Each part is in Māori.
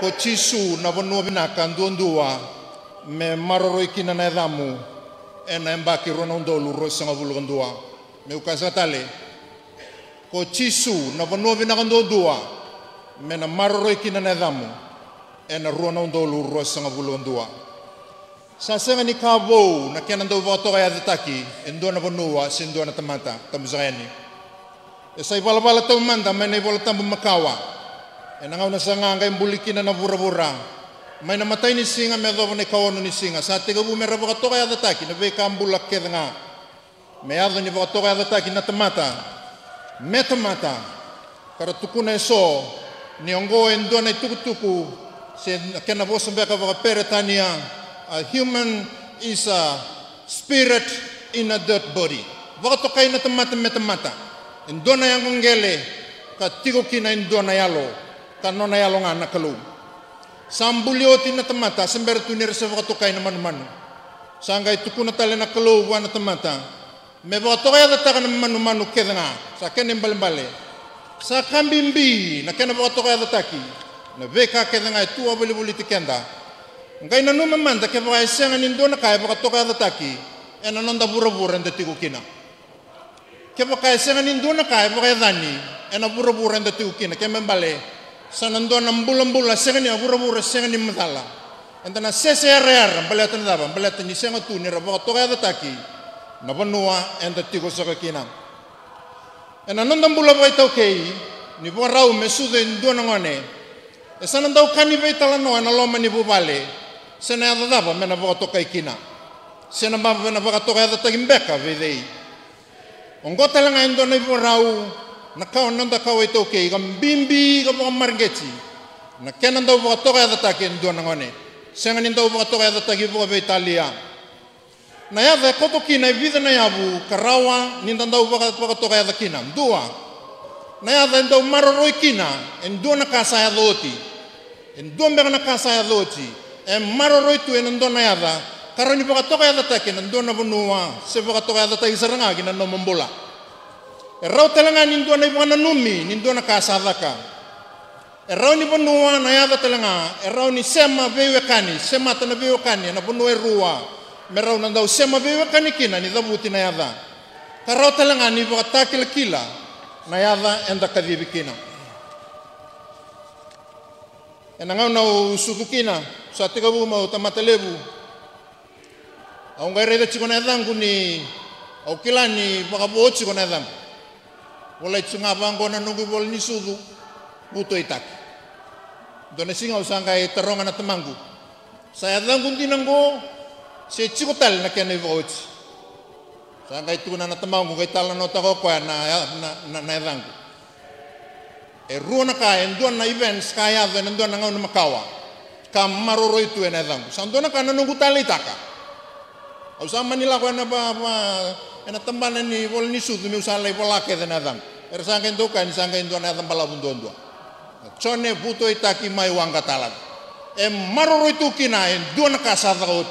ko chisu na vanua vinaka ndua me maroroi kina na edamu e na embaki rona undolu rosanga vulu ndua me ukasatale ko chisu na vanua vinaka ndua me na maroroi kina na edamu e na rona undolu rosanga vulu ndua sasenga ni kavo na kena ndo voto ya taki endo na vanua sindo na tamata tamuzayani e sai bala tamanda me ne bola tambu makawa e na ngau na sanga ngai mbulikina na vura mai na matai ni singa me do ne kaono ni singa sa te gabu me ra voto ya taki na ve kambula kedanga me ado ni voto ya taki na tamata me tamata kara tukuna so ni ongo endo na tukutuku se kena voso beka va peretania. A human is a spirit in a dirt body. Waktu kay na mata. Indona yang ngele ka tigo kina indona yalo ka nona yalo nga nakalu. Sambulioti na tamata sember tunir sa waktu kay na manu. Sangay tukuna tale na kalu wa na tamata. Me waktu kay data ka na manu keda nga sa kenim balimbale. Sa kambimbi na kena waktu kay data ki na veka keda nga tuwa bali tikenda. Ngai na numa manda ke vai senga nindo na kai baka toka da taki ena nonda bura nda tiku kina ke baka senga nindo na kai baka dani ena bura nda tiku kina ke membale sanando na mbula senga ni bura senga ni mtala enda na CCRR baleta ndaba baleta ni senga tu ni baka toka da taki na banua enda tiku saka kina ena nonda mbula vai tokei ni borau mesude ndo na ngone sanando kani vai tala no ena loma ni bubale sena ada daba mena voto kai kina sena baba mena voto kai ada tagimbeka vedei ongota langa endo na vorau na kau nanda kau ito ke gambimbi ga mo margeti na kenanda voto kai ada taken do na ngone sena nindo voto kai ada tagi vo Italia na ya ve koto kina vida na yabu karawa ninda voto kai ada kina dua na ya endo maroroi kina endo na kasa ya doti endo mbega na kasa ya doti e maroroi tu endo na yada karani baka toka yada take endo na bunua se baka toka yada take saranga gina no mombola e rau telanga nindo na ibana numi nindo na kasadaka e rau ni bunua na yada telanga e rau ni sema vewe kani sema tana vewe kani na bunua rua me rau na dau sema vewe kani kina ni dabuti na yada karau telanga ni baka take kila na yada enda kadibi kina e na ngau na usukukina sa tiga bu mau tamatelebu au ngai reda chikona dangu ni au kilani baka bo chikona dangu wala tsunga bango na nungu bol ni sudu buto itak dona singa usanga e taronga na tamangu saya dangu dinango se chikotal na kene voch sanga itu na tamangu ngai tala no tako kwa na dangu e ruona ka endona events kaya ven endona ngau na makawa kam maroro itu ena dangu sandona kana nunggu tali taka au sama ni la kana ba ena tambana ni vol ni sudu mi usale volake dena dangu ersanga ndo kan sanga ndo na tambala bundondo chone buto itaki mai wanga talag e maroro itu kina endo na kasa dagot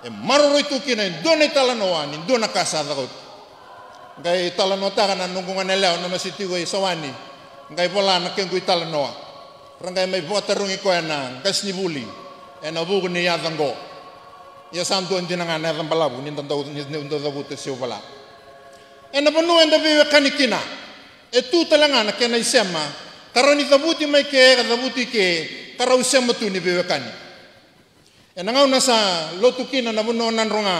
e maroro itu kina endo na talano ani endo na kasa dagot ngai talano taka na nunggu nganela no masitigo isawani ngai bola na kengu talano rangai mai vota rungi ko ena kasni buli ena bugu ni yadango ya santo ndinanga na dambalabu ni ndando ndo dabute se bala ena bonu enda vive kanikina e tu talanga na kena isema karoni dabuti mai ke dabuti ke karau sema tu ni vive kani ena ngau na sa lotu kina na bono nan ronga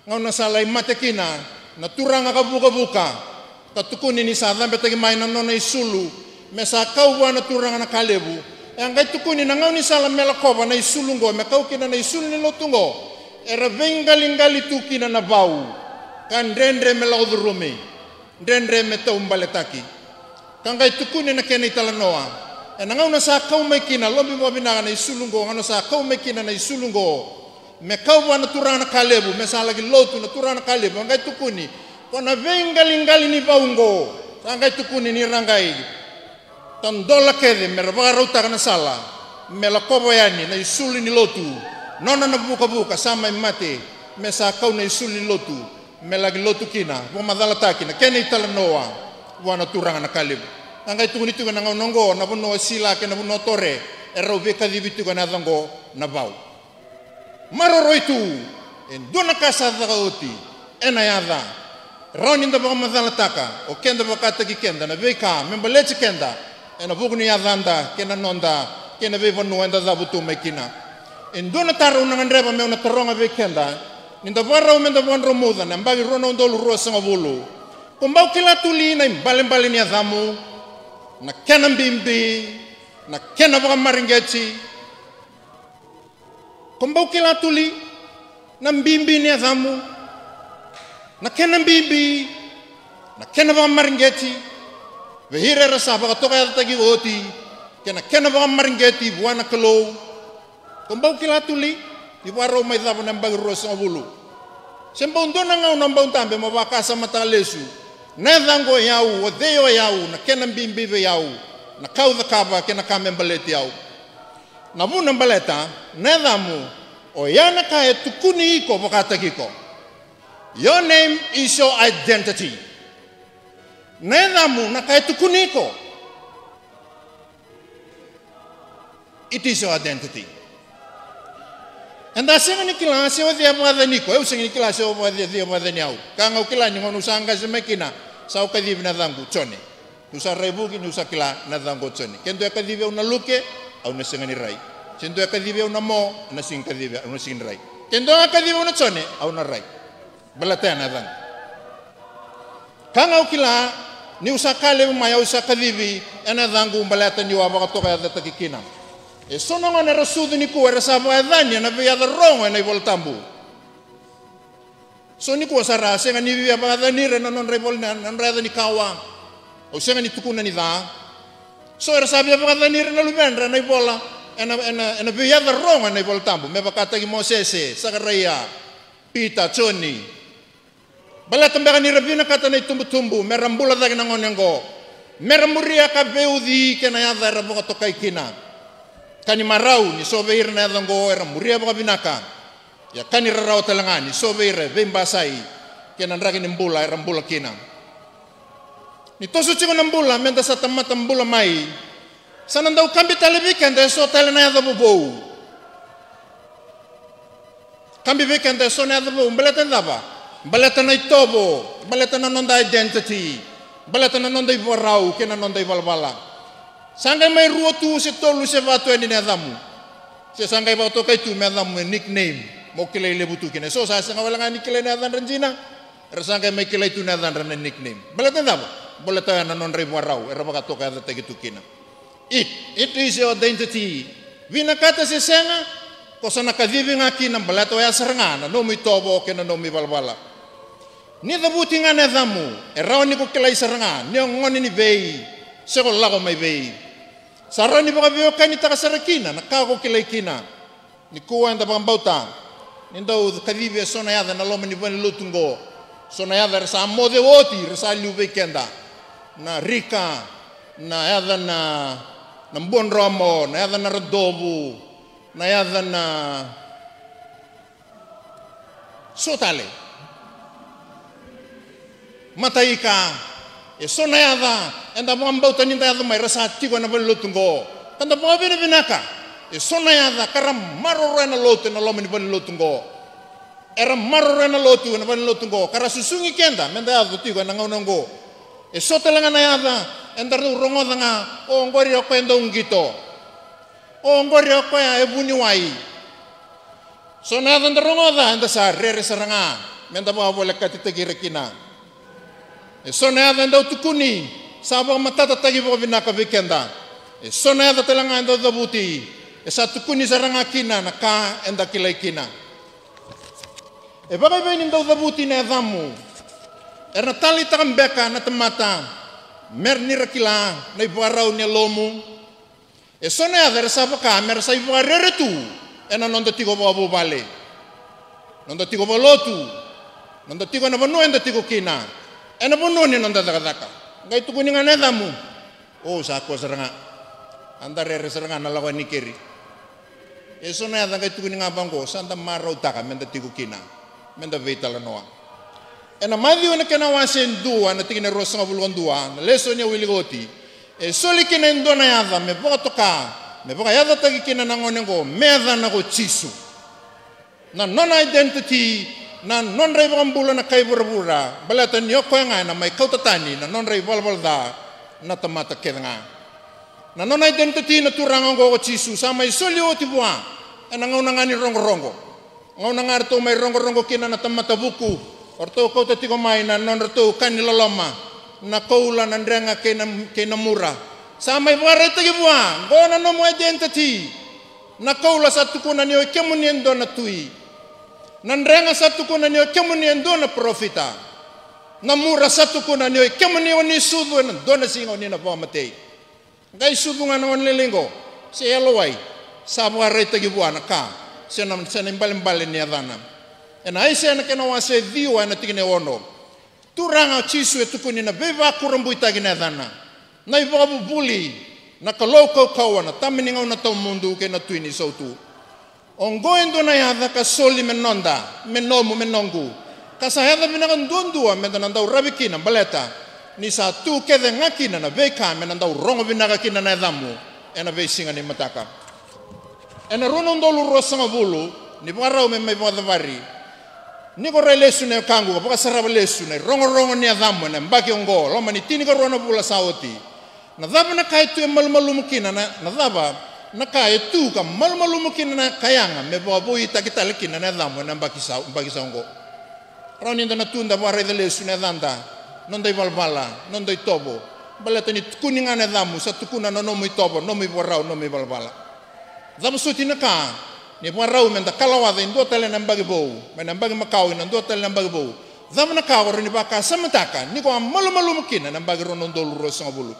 ngau na sa lai mate kina na turanga ka buka katukuni ni sa dambe tagi mai na nona isulu mesa kau wana turanga na kalebu ngai tukuni na ngau ni sala mela kova na isulungo me kau kina na isul ni lotungo era vengali tukina na bau kan rendre mela odrume rendre me tau mbaletaki kangai tukuni na kena italanoa ngau na sa kau mai kina lombi mo binaga na isulungo ngau na sa kau mai kina na isulungo me kau wana turanga na kalebu mesa lagi lotu na turanga na kalebu ngai tukuni wana vengali ni baungo ngai tukuni ni rangai tandola kede merba rauta kana sala mela kobo yani na isuli ni lotu nona na buka sama mate mesa kau na isuli lotu mela lotu kina bo madala takina kene itala noa wana turanga na kalib Angkai tu ni tu kan angau nonggo, na puno sila ke na puno tore, era uve kadiviti ko na dango na bau maroro itu en dona casa da oti ena yada rauni nda ba madhalataka o kenda bakata ki kenda na veka membaleche kenda ena bugni yadanda kena nonda kena ve vanu enda da butu mekina en dona taru na ndreba me una taronga ve kenda ninda varau menda vonro muda na mbagi rono ndolu rosa ngavulu kumbau kila tuli na mbale ni adamu na kena mbimbi na kena baka maringeti kumbau kila tuli na mbimbi ni adamu na kena mbimbi na kena baka maringeti vehire rasa baka toka yata gi oti kena baka maringeti buana kelo kumbau kila tuli di waro mai dava na mbagi rosa ngavulu semba undona ngau na mbau tambe mabakasa matalesu na dango yau o deo yau na kena mbimbi yau na kau da kaba kena kame mbaleti yau na vuna mbaleta na damu o yana ka e tukuni iko wakata kiko your name is your identity na damu na ka e tukuni iko it is your identity anda senga ni kila se o dia mada niko eu senga ni kila se o dia mada ni au kanga o kila ni ngonu sanga se mekina sa o kadivi na dangu chone usa rebuki ni usa kila na dangu chone kendo kadivi una luke au na senga ni rai kendo kadivi una mo na sing kadivi una sing rai kendo kadivi una chone au na rai balata na dang kanga o kila ni usa kale maya usa kadivi ena dangu balata ni wa ba to ka da takikina e sono ngana rasudu ni ku era sabo adanya na via da rongo na voltambu so ni ku sara senga ni via ba da ni rena non revol na reda ni kawa o senga ni tukuna ni da so era sabia ba da ni rena lubendra na bola ena via da rongo na voltambu me ba kata ki Mosese Sakaria Pita Choni bala tambaka ni rabina kata na tumbu merambula da na ngonengo meramuria ka beudi kena ya da rabo to kai kina kani marau ni sobe ir na dango era muria baka binaka ya kani rarau talangani sobe ir vemba sai kenan ragi nimbula era mbula kina ni tosu chigo nambula menda sa tamata mbula mai sanandau kambi talebikende so talena ya bobo kambi vikende so na bobo mbeleta ndaba mbeleta na itobo mbeleta na nonda identity mbeleta na nonda ivorau kenan nonda ivalvala sangai mai ruo tu se tolu se vatu eni na damu se sangai vatu kai tu me damu nickname mo kile le butu kine so sa sanga wala ngani kile na dan ranjina er sangai mai kile tu na dan ran nickname balata ndaba balata na non re warau er baka to ka da gitu kina it is your identity vina kata se sanga ko sana ka vivi ngaki na balata ya serngana no mi tobo kena no mi balbala ni da buti ngana damu er raw ni ko kile serngana ni ngoni ni vei sego lago mai vei sarani baka veo kani taka sarakina na kako kilai kina ni kuwa enda bambauta nindo kadivi sona yada na loma ni bani lutungo sona yada resa mode woti resa liuve kenda na rika na yada na mbon romo na yada na radobu na yada na sotale mataika e sona yada enda bambauta ninda yada mai resa tigo na bani lutungo kanda bawa bina binaka e sona yada karam maroro na lotu na loma ni bani lutungo era maroro na lotu na bani lutungo kara susungi kenda menda yada tigo na ngaunango e sotelanga na yada enda rongo danga o ngori ko enda ungito o ngori ko ya ebuni wai sona yada rongo da enda sa rere saranga menda bawa bola katitegi rekina e sona yada enda tukuni sabo matata tagi bo binaka vikenda e sona yada telanga enda dabuti e sa tukuni saranga kina na ka enda kilai kina e bagai benin do dabuti na damu erna tali takambeka na temata merni rakila na ibarau ni lomu e sona yada sabo ka mer sa ibarere tu ena nonda tigo bo bale nonda tigo bo lotu nonda tigo na banu enda tigo kina ena bono ni nonda daka ngai tukuni ngana damu o sa ko seranga andare seranga na lawan nikeri e sona yada ngai tukuni ngabango sanda marau taka menda tigo kina menda veitala noa ena madhi ona kana wasen dua na tigina rosa ngabulon dua na leso ni wiligoti e soli kina ndona yada me botoka me baka yada tagi kina na ngone go medha na go chisu na non identity na non rei bambula na kai burbura balata nyo ko nga na mai kautatani na non rei balbalda na tamata kenga na non identity na turanga go chisu sa mai solio tibua na ngaunangani rongo ngaunangar to mai rongo kina na tamata buku orto ko tatigo mai na non rto kaniloloma na koula na ndrenga kena mura sa mai bare tagi bua go na no identity na koula satu kuna ni kemuniendo na tui na ndrenga satu kuna ni kemuniendo na profita na mura satu kuna ni kemuniendo ni sudu na dona singo ni na pamate ngai sudu ngana on lelingo se elowai sa bare tagi bua na ka se na mbale ni adana ena ai se na kena wase dio na tigine ono turanga chisu etukuni na beva kurambuita gina dana na ibabu buli na kaloko kawana tamini ngau na tau mundu ke na tuini sautu ongoendo na yada ka soli menonda menomu menongu kasa yada binakan dundua menanda urabikina baleta ni sa tu kede ngakina na beka menanda urongo binaka kina na damu ena besinga ni mataka ena ronondo lu rosanga bulu ni barau me mai badavari ni ko relesu ne kangu ko saraba lesu ne rongo ni adamu ne mbaki ongo loma ni tini ko rono bula sauti na daba na kai tu malmalu mukina na daba na kai tu ka malmalu mukina na kayanga me bobo ita kita lekina na adamu ne mbaki ongo roni na tunda bo re lesu ne danda non dai balbala non dai tobo balata ni kuninga ne adamu sa tukuna no mo tobo no mo borau no mo balbala daba suti na ka ni parau menda kalawada indo tele nambagi bou menambagi makau indo tele nambagi bou zamna ka ni baka samataka ni ko malu mukina nambagi ronondo lu rosanga bulu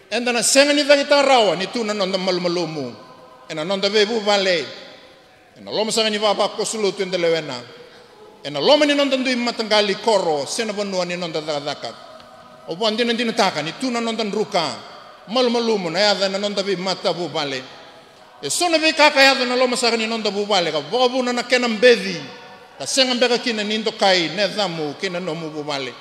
enda na senga ni kita rawa ni tuna non malu mu ena non da bebu vale ena loma sanga ni baba ko sulu tu ndelewena ena loma ni non ndu matangali koro sena bonua ni non da daka o bondina ndina taka ni tuna non dan ruka malu mu na ya non da be mata bu vale e sona be kaka ya na loma saka ni nonda bubale ka bobu na kena mbedi ka senga mbeka kina nindo kai ne dhamu kina no mu bubale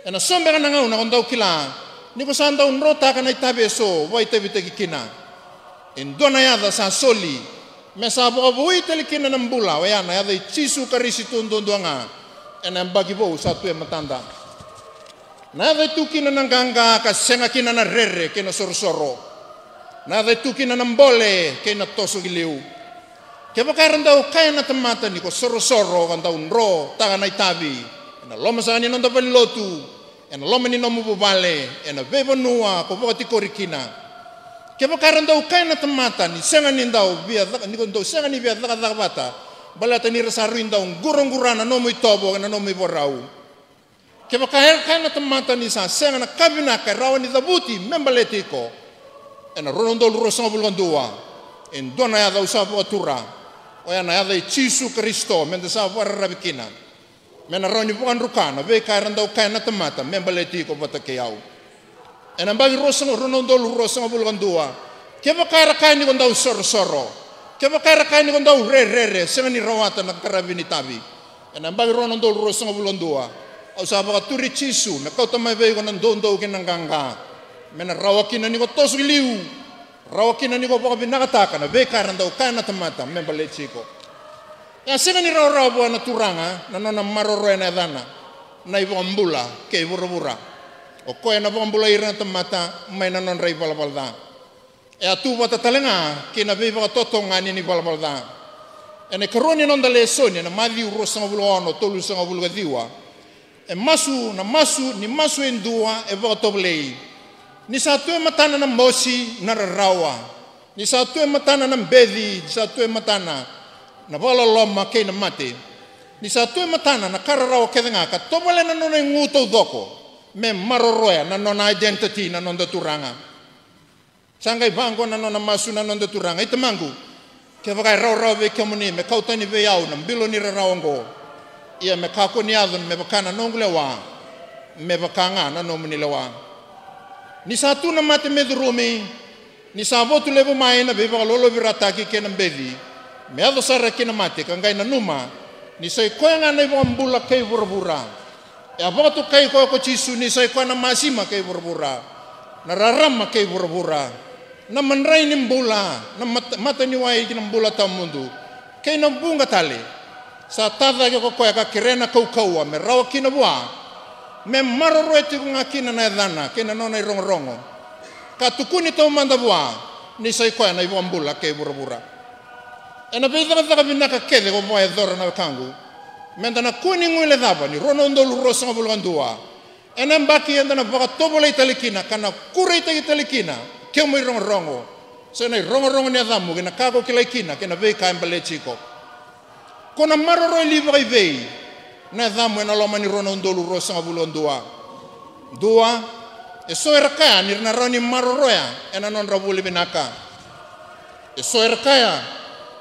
ena sombe kana ngau na ondau kila ni ko sanda unro ta kana itabe so voi te biteki kina indona ya da sa soli me sa bobu iteli kina nambula wa ya na ya da chisu karisi tundondonga ena mbagi bo sa tu matanda na da tu kina nanganga ka senga kina na rere kina sorsoro na da tu kina nambole ke na toso giliu ke bakaranda o kaya na tamata ni ko soro kanda unro taga na itabi na loma sa ni nonda lotu na loma ni nomu bubale na bebo nuwa ko boti korikina ke bakaranda o kaya na tamata ni senga ni ndau bia ni ko ndo senga ni bia daga bata balata ni rasa ruinda un gurungurana nomu itobo na nomu borau ke bakaya na tamata ni sa senga na kabina ka rawani dabuti membaletiko ena ronondo lu rosanga bulgandua en dona ya da usapo atura o ya na ya da chisu Kristo mende sa war rabikina mena roni bukan rukana be karanda o kana tamata membaleti ko batake yau ena bagi rosanga ronondo lu rosanga bulgandua ke bakara kani ko ndau soro ke bakara kani ko ndau re senga ni rawata na karabini tabi ena bagi ronondo lu rosanga bulgandua o sa ba turi chisu me ko tamai be ko nandondo kinanganga mena rawakina ni ko tosu liu rawakina ni ko baka binakataka na beka randa o kana tamata membale chiko ya senga ni raw bo na turanga na nona maroro na dana na ibo ambula ke burubura o ko na ambula ira tamata mai na non rai balbalda e atu bata talenga ke na beba totonga ni balbalda ene karoni non dale soni na mali urosanga bulono tolu sanga bulga diwa e masu ni masu endua e baka toblei ni satu matana na mosi na rawa ni satu matana na bedi ni satu matana na bola loma ke na mate ni satu matana na kararawa ke nga ka tobole na no nguto doko me maroroya na non identity na non turanga sangai bango na non masu na non turanga itamangu ke vaga rawa be kemuni me kautani be yau na bilo ni rawango ia me kako ni adon me bakana nonglewa me bakanga na no munilewa ni satu na mate medrumi ni sabo tu levo mai na beba lolo virata ki ke na bedi me ado sara ki na mate kangai na numa ni sai ko nga na mbula kai burbura e aboto kai ko chisu ni sai ko na masima kai burbura na rarama kai burbura na manrai ni mbula na mata ni wai ki na mbula ta mundu kei na bunga tali sa tada ke ko ka kirena kau kaua me rawa kina bua me maroro eti kunga kina na dana kina nona rongo ka tukuni to manda bua ni sai ko na ibo mbula ke bura ena be daga binaka kede ko boy dora na kangu menda na kuni ngule daba ni rono ndolu rosa bulgandua ena mbaki enda na baka tobole italikina kana kure italikina ke mo rongo so na rongo ni adamu kina kako kilaikina kina ve ka mbale chiko kona maroro liva ivei na adamu ena loma ni rono ndolu rosa bulgandua dua e so erka ni na roni maroro ya ena non rabuli binaka e so erka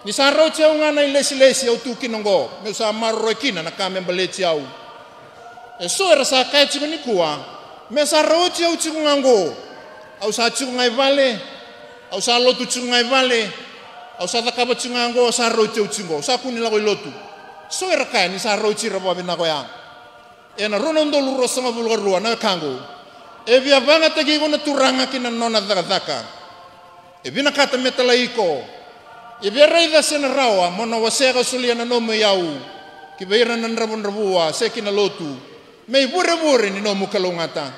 ni sa rau tia ngana ilesi au tu kinongo me sa maroro kina na kame mbale tiau e so era sa kai chiku ni kuwa me sa rau tia u chiku ngango au sa chiku ngai vale au sa lotu chiku ngai vale au sa takaba chiku ngango sa rau tia u chiku sa kuni lago lotu so era kai ni sa rau tia rabo bina ko ya e na rono ndolu rosa mabulga rua na kango e via vanga tegi ko na turanga kina nona daka e bina kata metalaiko e verei da sena rawa mona wasega suliana no me yau ki beira nan rabon rabua sekina lotu me bure ni no mukalongata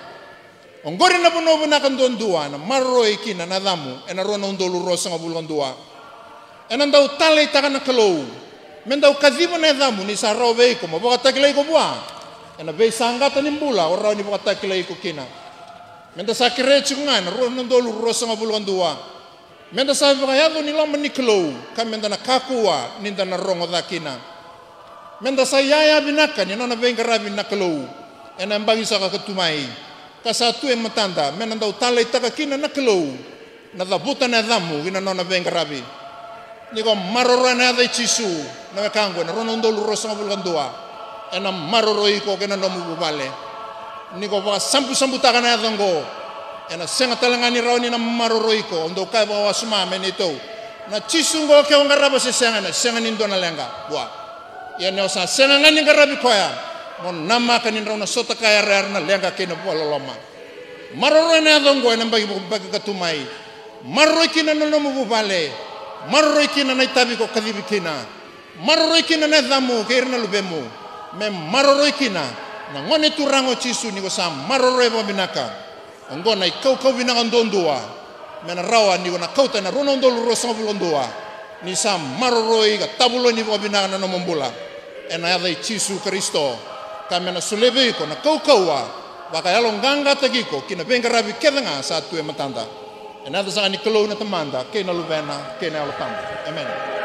ongori na bono na kandondua na marro ikina na damu ena rono ndolu rosa ngabulondua ena ndau tale takana kalo mendau kadhiba na damu ni sarau veiko mo baka takilai ko bua ena be sangata ni mbula ora ni baka takilai ko kina menda sakire chungana rono ndolu rosa ngabulondua menda sabe yado ni lama ni klo kamenda na kakua ninda na rongo dakina menda sayaya binaka ni nona venga rabi na klo ena mbangi saka katumai kasatu e matanda menda ndau tale taka kina na klo na dabuta na damu ina nona venga rabi niko maroro na da chisu na kango na rono ndolu rosa bulgandua ena maroro iko kena no mubale niko ba sampu taka na dango ena senga talangani rauni na maroro iko ondo kai bawa suma menito na chisungo ke ngaraba se senga ni ndona lenga bua ya ne osa senga ngani ngarabi koya mon nama kanin rauna sota kaya rar na lenga ke no bololoma maroro na dongo ena bagi katumai maroro kina no mu bale maroro kina na itabi ko kadibi kina maroro kina na damu ke irna lubemu me maroro kina na ngone turango chisu ni ko sa maroro e binaka ngona ikau binanga ndondua mena rawa ni na kauta na rono ndolu rosa bulondua ni sam maroroi ga tabulo ni binanga na mombula ena ya Yesu Kristo kamena sulebe ko na kauwa baka yalo nganga tagiko kina benga rabi kedanga sa tu e matanda ena da sa ni kelo na tamanda ke na lubena ke na alotamba amen.